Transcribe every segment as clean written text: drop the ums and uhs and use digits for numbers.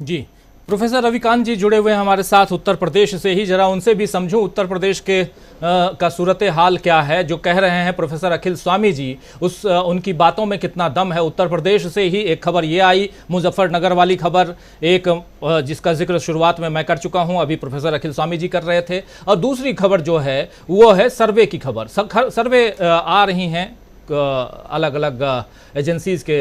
जी, professor Ravikant जी जुड़े हुए हैं हमारे साथ उत्तर प्रदेश से ही। जरा उनसे भी समझूं उत्तर प्रदेश के का सूरत हाल क्या है। जो कह रहे हैं प्रोफेसर अखिल स्वामी जी, उनकी बातों में कितना दम है। उत्तर प्रदेश से ही एक खबर ये आई, मुजफ्फरनगर वाली खबर, एक जिसका जिक्र शुरुआत में मैं कर चुका हूं, अभी प्रोफेसर अखिल स्वामी जी कर रहे थे। और दूसरी खबर जो है वो है सर्वे की खबर। सर्वे आ रही हैं अलग अलग एजेंसीज के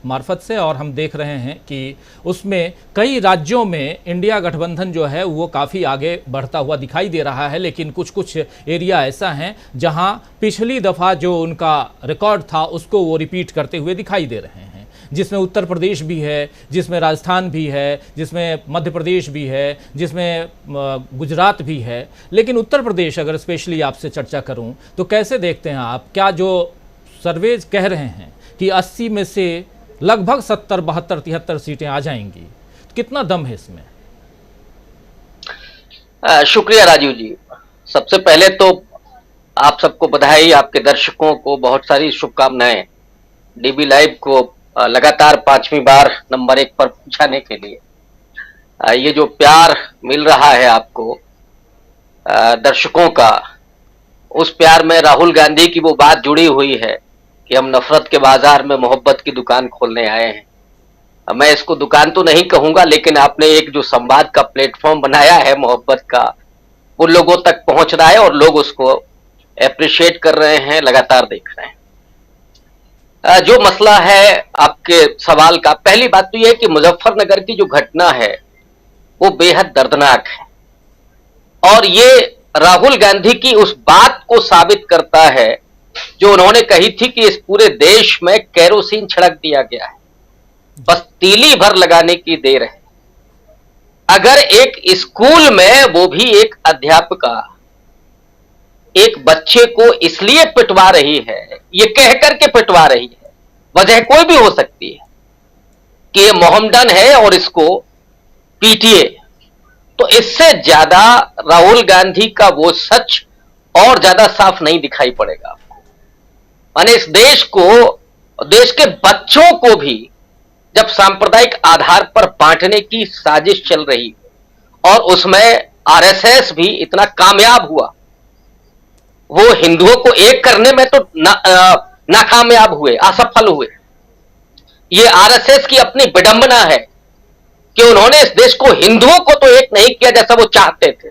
मार्फत से, और हम देख रहे हैं कि उसमें कई राज्यों में इंडिया गठबंधन जो है वो काफ़ी आगे बढ़ता हुआ दिखाई दे रहा है। लेकिन कुछ कुछ एरिया ऐसा हैं जहां पिछली दफ़ा जो उनका रिकॉर्ड था उसको वो रिपीट करते हुए दिखाई दे रहे हैं, जिसमें उत्तर प्रदेश भी है, जिसमें राजस्थान भी है, जिसमें मध्य प्रदेश भी है, जिसमें गुजरात भी है। लेकिन उत्तर प्रदेश अगर स्पेशली आपसे चर्चा करूं तो कैसे देखते हैं आप? क्या जो सर्वेज कह रहे हैं कि 80 में से लगभग 70, 72, 73 सीटें आ जाएंगी, कितना दम है इसमें? शुक्रिया राजीव जी। सबसे पहले तो आप सबको बधाई, आपके दर्शकों को बहुत सारी शुभकामनाएं डीबी लाइव को लगातार 5वीं बार नंबर 1 पर पहुंचाने के लिए। ये जो प्यार मिल रहा है आपको दर्शकों का, उस प्यार में राहुल गांधी की वो बात जुड़ी हुई है कि हम नफरत के बाजार में मोहब्बत की दुकान खोलने आए हैं। मैं इसको दुकान तो नहीं कहूंगा, लेकिन आपने एक जो संवाद का प्लेटफॉर्म बनाया है मोहब्बत का, वो लोगों तक पहुंच रहा है और लोग उसको एप्रिशिएट कर रहे हैं, लगातार देख रहे हैं। जो मसला है आपके सवाल का, पहली बात तो यह है कि मुजफ्फरनगर की जो घटना है वो बेहद दर्दनाक है, और ये राहुल गांधी की उस बात को साबित करता है जो उन्होंने कही थी कि इस पूरे देश में केरोसिन छिड़क दिया गया है, बस तीली भर लगाने की देर है। अगर एक स्कूल में वो भी एक अध्यापिका एक बच्चे को इसलिए पिटवा रही है, ये कहकर के पिटवा रही है, वजह कोई भी हो सकती है कि ये मोहम्मडन है और इसको पीटिए, तो इससे ज्यादा राहुल गांधी का वो सच और ज्यादा साफ नहीं दिखाई पड़ेगा आपको। माने इस देश को, देश के बच्चों को भी जब सांप्रदायिक आधार पर बांटने की साजिश चल रही और उसमें आरएसएस भी इतना कामयाब हुआ, वो हिंदुओं को एक करने में तो नाकामयाब हुए, असफल हुए। ये आरएसएस की अपनी विडंबना है कि उन्होंने इस देश को, हिंदुओं को तो एक नहीं किया जैसा वो चाहते थे,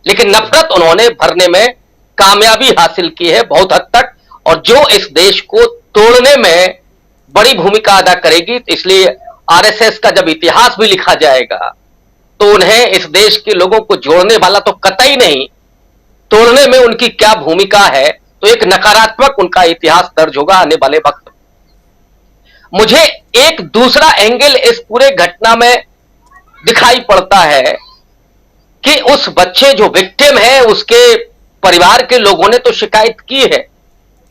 लेकिन नफरत उन्होंने भरने में कामयाबी हासिल की है बहुत हद तक, और जो इस देश को तोड़ने में बड़ी भूमिका अदा करेगी। इसलिए आरएसएस का जब इतिहास भी लिखा जाएगा तो उन्हें इस देश के लोगों को जोड़ने वाला तो कतई नहीं, तोड़ने में उनकी क्या भूमिका है, तो एक नकारात्मक उनका इतिहास दर्ज होगा आने वाले वक्त। मुझे एक दूसरा एंगल इस पूरे घटना में दिखाई पड़ता है कि उस बच्चे जो विक्टिम है, उसके परिवार के लोगों ने तो शिकायत की है,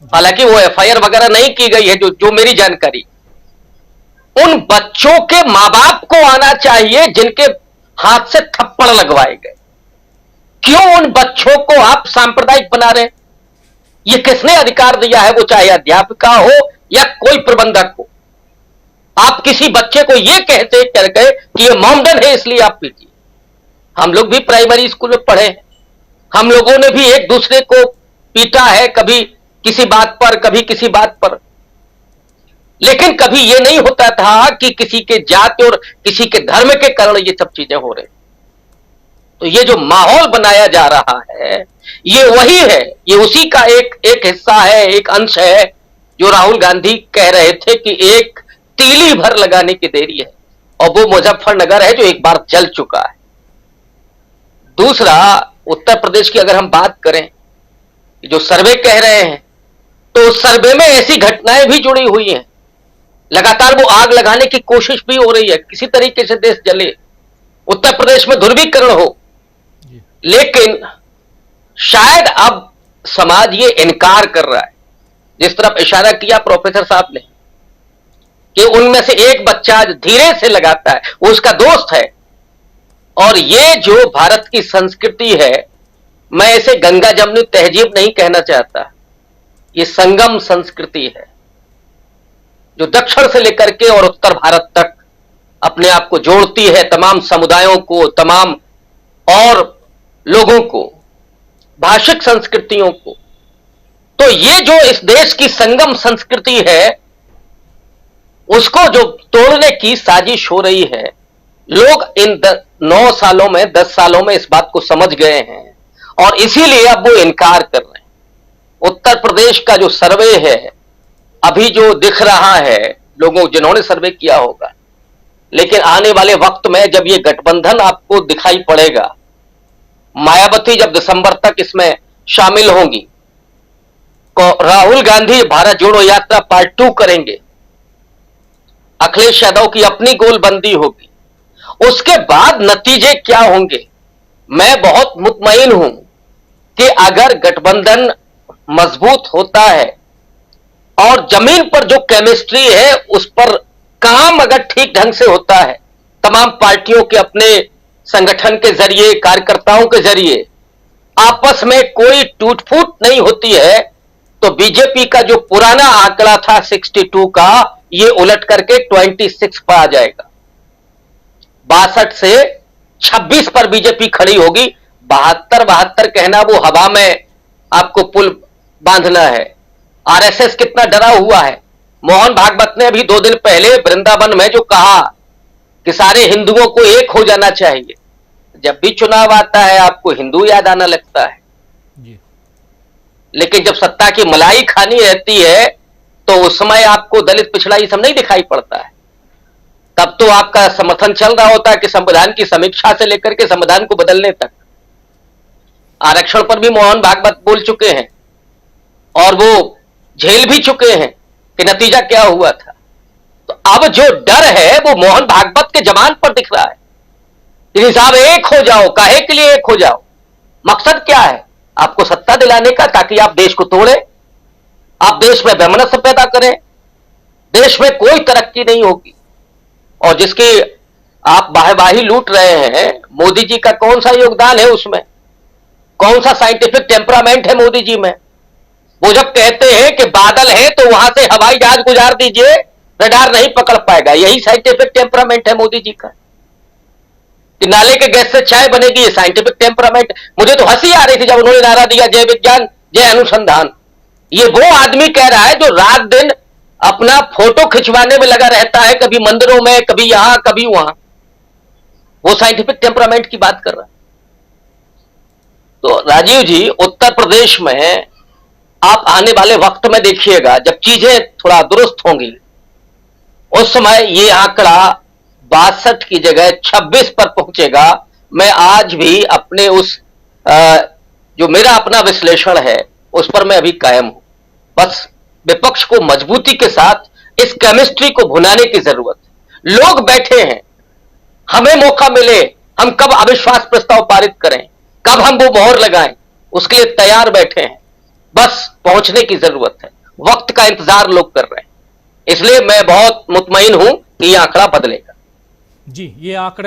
हालांकि वो एफआईआर वगैरह नहीं की गई है जो मेरी जानकारी। उन बच्चों के मां बाप को आना चाहिए जिनके हाथ से थप्पड़ लगवाए गए। क्यों उन बच्चों को आप सांप्रदायिक बना रहे? ये किसने अधिकार दिया है? वो चाहे अध्यापिका हो या कोई प्रबंधक हो। आप किसी बच्चे को यह कहते कर गए कि ये मोहम्मदन है इसलिए आप पीटिए। हम लोग भी प्राइमरी स्कूल में पढ़े, हम लोगों ने भी एक दूसरे को पीटा है, कभी किसी बात पर, कभी किसी बात पर, लेकिन कभी यह नहीं होता था कि किसी के जाति और किसी के धर्म के कारण ये सब चीजें हो रही। तो ये जो माहौल बनाया जा रहा है, ये वही है, ये उसी का एक हिस्सा है, एक अंश है, जो राहुल गांधी कह रहे थे कि एक तीली भर लगाने की देरी है, और वो मुजफ्फरनगर है जो एक बार जल चुका है। दूसरा, उत्तर प्रदेश की अगर हम बात करें, जो सर्वे कह रहे हैं, तो उस सर्वे में ऐसी घटनाएं भी जुड़ी हुई हैं। लगातार वो आग लगाने की कोशिश भी हो रही है, किसी तरीके से देश जले, उत्तर प्रदेश में ध्रुवीकरण हो, लेकिन शायद अब समाज ये इनकार कर रहा है। जिस तरफ इशारा किया प्रोफेसर साहब ने कि उनमें से एक बच्चा धीरे से लगाता है, वो उसका दोस्त है, और ये जो भारत की संस्कृति है, मैं इसे गंगा जमनी तहजीब नहीं कहना चाहता, ये संगम संस्कृति है जो दक्षिण से लेकर के और उत्तर भारत तक अपने आप को जोड़ती है तमाम समुदायों को, तमाम और लोगों को, भाषिक संस्कृतियों को। तो ये जो इस देश की संगम संस्कृति है, उसको जो तोड़ने की साजिश हो रही है, लोग इन 9 सालों में, 10 सालों में इस बात को समझ गए हैं और इसीलिए अब वो इनकार कर रहे हैं। उत्तर प्रदेश का जो सर्वे है, अभी जो दिख रहा है, लोगों जिन्होंने सर्वे किया होगा, लेकिन आने वाले वक्त में जब ये गठबंधन आपको दिखाई पड़ेगा, मायावती जब दिसंबर तक इसमें शामिल होंगी, राहुल गांधी भारत जोड़ो यात्रा पार्ट 2 करेंगे, अखिलेश यादव की अपनी गोलबंदी होगी, उसके बाद नतीजे क्या होंगे। मैं बहुत मुतमईन हूं कि अगर गठबंधन मजबूत होता है और जमीन पर जो केमिस्ट्री है उस पर काम अगर ठीक ढंग से होता है, तमाम पार्टियों के अपने संगठन के जरिए, कार्यकर्ताओं के जरिए आपस में कोई टूट फूट नहीं होती है, तो बीजेपी का जो पुराना आंकड़ा था 62 का, ये उलट करके 26 पर आ जाएगा। 62 से 26 पर बीजेपी खड़ी होगी। 72 कहना वो हवा में आपको पुल बांधना है। आरएसएस कितना डरा हुआ है। मोहन भागवत ने अभी 2 दिन पहले वृंदावन में जो कहा कि सारे हिंदुओं को एक हो जाना चाहिए, जब भी चुनाव आता है आपको हिंदू याद आना लगता है जी। लेकिन जब सत्ता की मलाई खानी रहती है तो उस समय आपको दलित पिछड़ा ये सब नहीं दिखाई पड़ता है। तब तो आपका समर्थन चल रहा होता है कि संविधान की समीक्षा से लेकर के संविधान को बदलने तक। आरक्षण पर भी मोहन भागवत बोल चुके हैं और वो झेल भी चुके हैं कि नतीजा क्या हुआ था। तो अब जो डर है वो मोहन भागवत के जबान पर दिख रहा है कि साहब एक हो जाओ, काहे के लिए एक हो जाओ, मकसद क्या है आपको सत्ता दिलाने का, ताकि आप देश को तोड़े, आप देश में वैमनस्य पैदा करें, देश में कोई तरक्की नहीं होगी। और जिसकी आप वाहवाही लूट रहे हैं, मोदी जी का कौन सा योगदान है उसमें, कौन सा साइंटिफिक टेम्परामेंट है मोदी जी में। वो जब कहते हैं कि बादल है तो वहां से हवाई जहाज गुजार दीजिए, रडार नहीं पकड़ पाएगा, यही साइंटिफिक टेम्परामेंट है मोदी जी का। कि नाले के गैस से चाय बनेगी, ये साइंटिफिक टेम्परामेंट। मुझे तो हंसी आ रही थी जब उन्होंने नारा दिया जय विज्ञान जय अनुसंधान। ये वो आदमी कह रहा है जो रात दिन अपना फोटो खिंचवाने में लगा रहता है, कभी मंदिरों में, कभी यहां कभी वहां। वो साइंटिफिक टेम्परामेंट की बात कर रहा है। तो राजीव जी, उत्तर प्रदेश में आप आने वाले वक्त में देखिएगा, जब चीजें थोड़ा दुरुस्त होंगी, उस समय ये आंकड़ा 62 की जगह 26 पर पहुंचेगा। मैं आज भी अपने उस जो मेरा अपना विश्लेषण है उस पर मैं अभी कायम हूं। बस विपक्ष को मजबूती के साथ इस केमिस्ट्री को भुनाने की जरूरत है। लोग बैठे हैं, हमें मौका मिले, हम कब अविश्वास प्रस्ताव पारित करें, कब हम वो मोहर लगाएं, उसके लिए तैयार बैठे हैं। बस पहुंचने की जरूरत है, वक्त का इंतजार लोग कर रहे हैं। इसलिए मैं बहुत मुतमईन हूं कि यह आंकड़ा बदलेगा। जी, ये आंकड़े